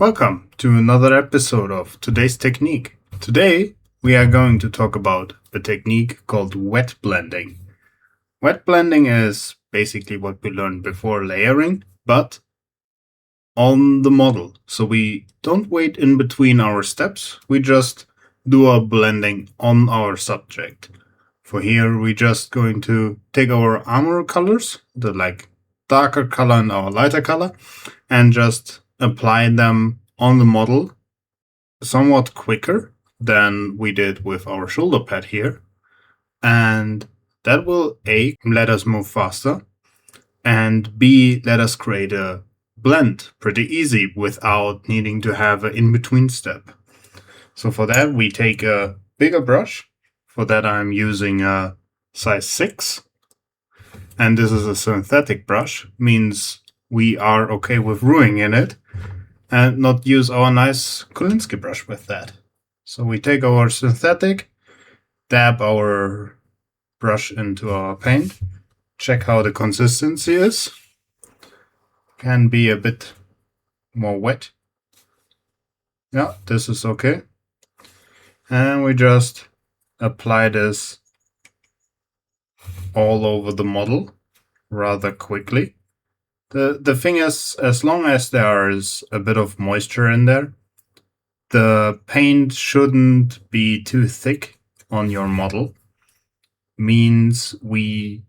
Welcome to another episode of Today's Technique. Today we are going to talk about a technique called wet blending. Wet blending is basically what we learned before layering, but on the model. So we don't wait in between our steps, we just do our blending on our subject. For here, we're just going to take our armor colors, the darker color and our lighter color, and just apply them on the model somewhat quicker than we did with our shoulder pad here. And that will A, let us move faster, and B, let us create a blend pretty easy without needing to have an in-between step. So for that, we take a bigger brush. For that, I'm using a size 6. And this is a synthetic brush, means we are okay with ruining it and not use our nice Kolinsky brush with that. So we take our synthetic, dab our brush into our paint, check how the consistency is. Can be a bit more wet. Yeah, this is okay. And we just apply this all over the model rather quickly. The thing is, as long as there is a bit of moisture in there, the paint shouldn't be too thick on your model. Means we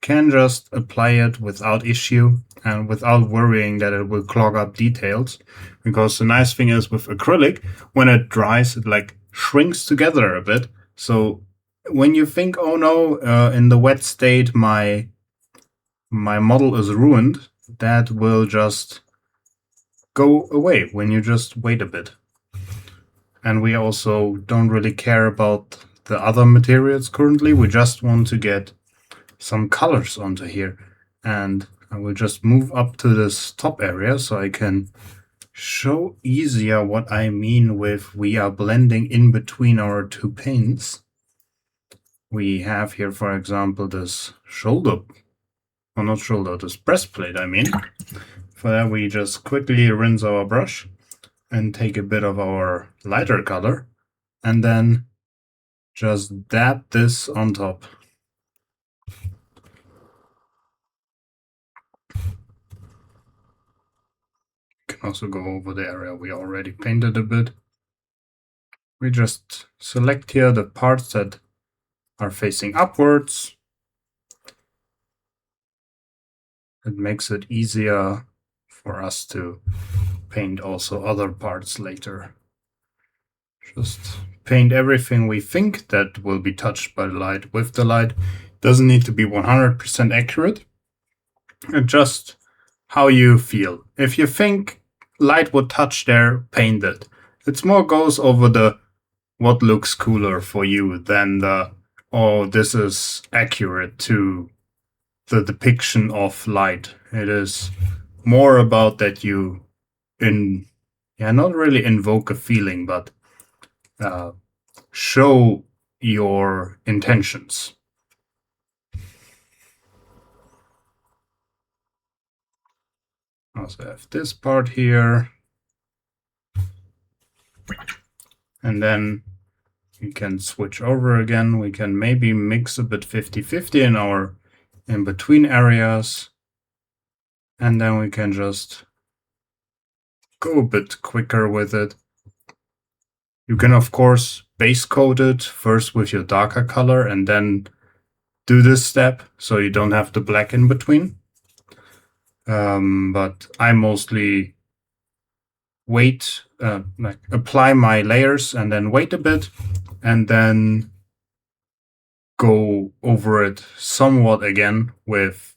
can just apply it without issue and without worrying that it will clog up details. Because the nice thing is with acrylic, when it dries, it shrinks together a bit. So when you think, oh no, in the wet state, my model is ruined, that will just go away when you just wait a bit. And we also don't really care about the other materials currently. We just want to get some colors onto here. And I will just move up to this top area so I can show easier what I mean with we are blending in between our two paints. We have here, for example, this this breastplate, I mean. For that, we just quickly rinse our brush and take a bit of our lighter color and then just dab this on top. You can also go over the area we already painted a bit. We just select here the parts that are facing upwards. It makes it easier for us to paint also other parts later. Just paint everything we think that will be touched by the light with the light. Doesn't need to be 100% accurate. Just how you feel. If you think light would touch there, paint it. It's more goes over the what looks cooler for you than the, oh, this is accurate to the depiction of light. It is more about that you not really invoke a feeling, but show your intentions. Also have this part here. And then we can switch over again. We can maybe mix a bit 50-50 in our in-between areas. And then we can just go a bit quicker with it. You can, of course, base coat it first with your darker color and then do this step so you don't have the black in between. But I mostly wait, apply my layers and then wait a bit and then go over it somewhat again with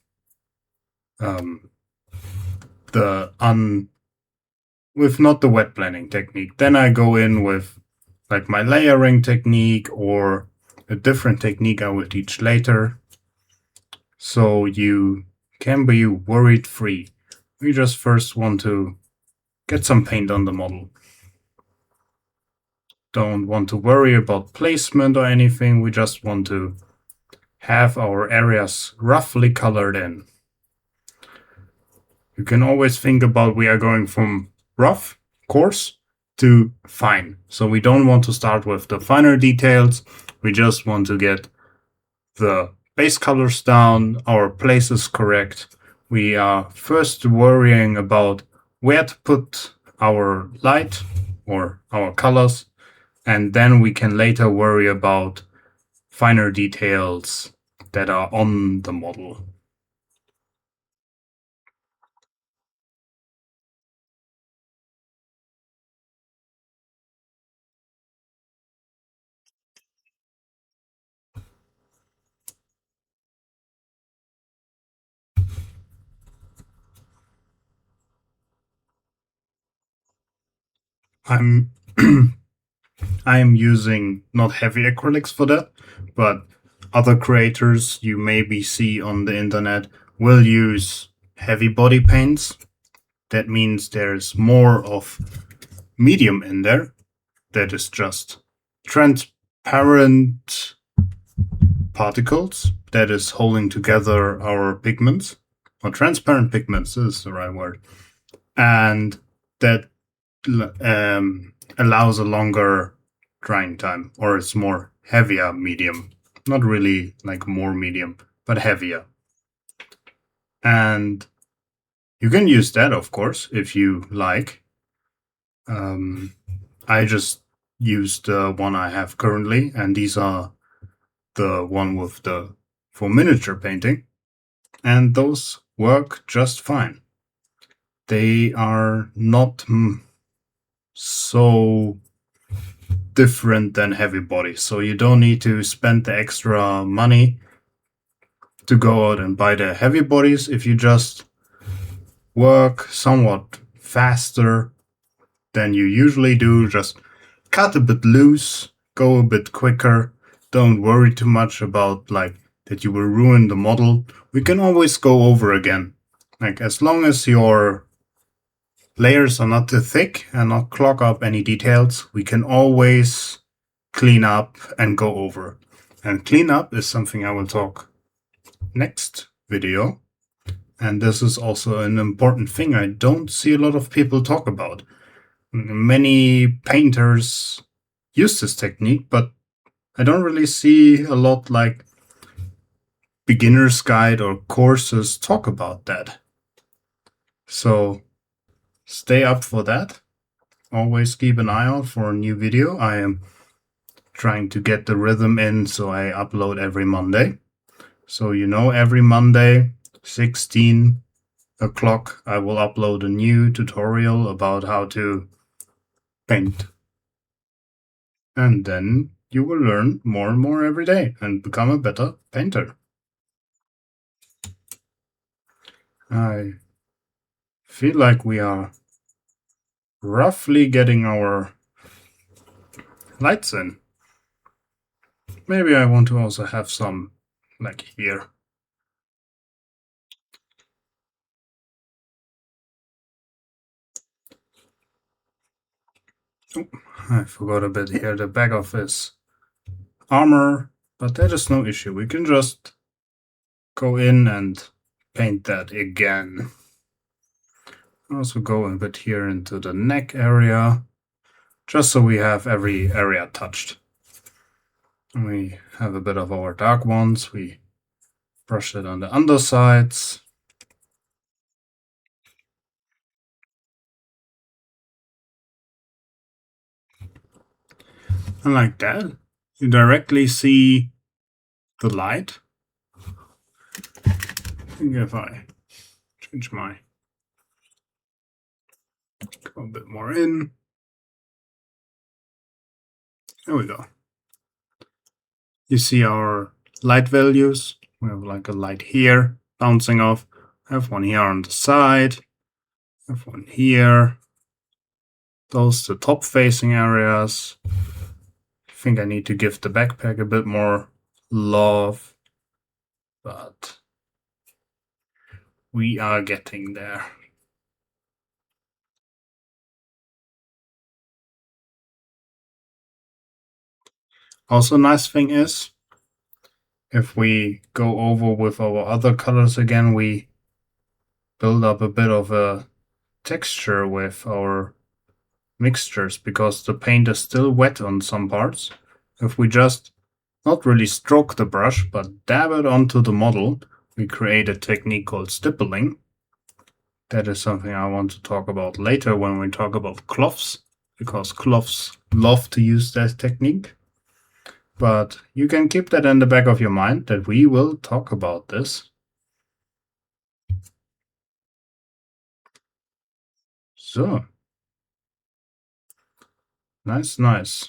not the wet blending technique. Then I go in with my layering technique or a different technique I will teach later. So you can be worried free. We just first want to get some paint on the model. Don't want to worry about placement or anything. We just want to have our areas roughly colored in. You can always think about we are going from rough coarse to fine. So we don't want to start with the finer details. We just want to get the base colors down, our places correct. We are first worrying about where to put our light or our colors, and then we can later worry about finer details that are on the model. I'm I am using not heavy acrylics for that, but other creators you maybe see on the internet will use heavy body paints. That means there's more of medium in there that is just transparent particles that is holding together our pigments, or transparent pigments is the right word, and that allows a longer drying time, or it's more heavier medium, not really like more medium, but heavier. And you can use that, of course, if you like. I just use the one I have currently, and these are the one with the for miniature painting, and those work just fine. They are not so different than heavy bodies, so you don't need to spend the extra money to go out and buy the heavy bodies. If you just work somewhat faster than you usually do, just cut a bit loose, go a bit quicker, don't worry too much about like that you will ruin the model. We can always go over again. Like as long as your layers are not too thick and not clog up any details, we can always clean up and go over. And clean up is something I will talk next video. And this is also an important thing I don't see a lot of people talk about. Many painters use this technique, but I don't really see a lot like beginner's guide or courses talk about that. So stay up for that. Always keep an eye out for a new video. I am trying to get the rhythm in, so I upload every Monday. So every Monday, 16 o'clock, I will upload a new tutorial about how to paint. And then you will learn more and more every day and become a better painter. I feel like we are roughly getting our lights in. Maybe I want to also have some like here. Oh, I forgot a bit here, the back of his armor, but that is no issue. We can just go in and paint that again. Also go a bit here into the neck area, just so we have every area touched. And we have a bit of our dark ones. We brush it on the undersides. And like that, you directly see the light. I think if I change my, go a bit more in. There we go. You see our light values. We have like a light here bouncing off. I have one here on the side. I have one here. Those the top facing areas. I think I need to give the backpack a bit more love, but we are getting there. Also, nice thing is, if we go over with our other colors again, we build up a bit of a texture with our mixtures because the paint is still wet on some parts. If we just not really stroke the brush, but dab it onto the model, we create a technique called stippling. That is something I want to talk about later when we talk about cloths, because cloths love to use that technique. But you can keep that in the back of your mind that we will talk about this. So, nice, nice.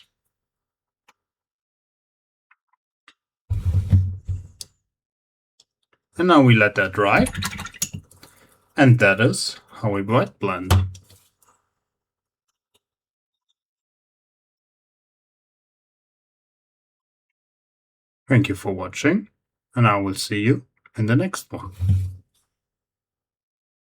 And now we let that dry. And that is how we wet blend. Thank you for watching, and I will see you in the next one.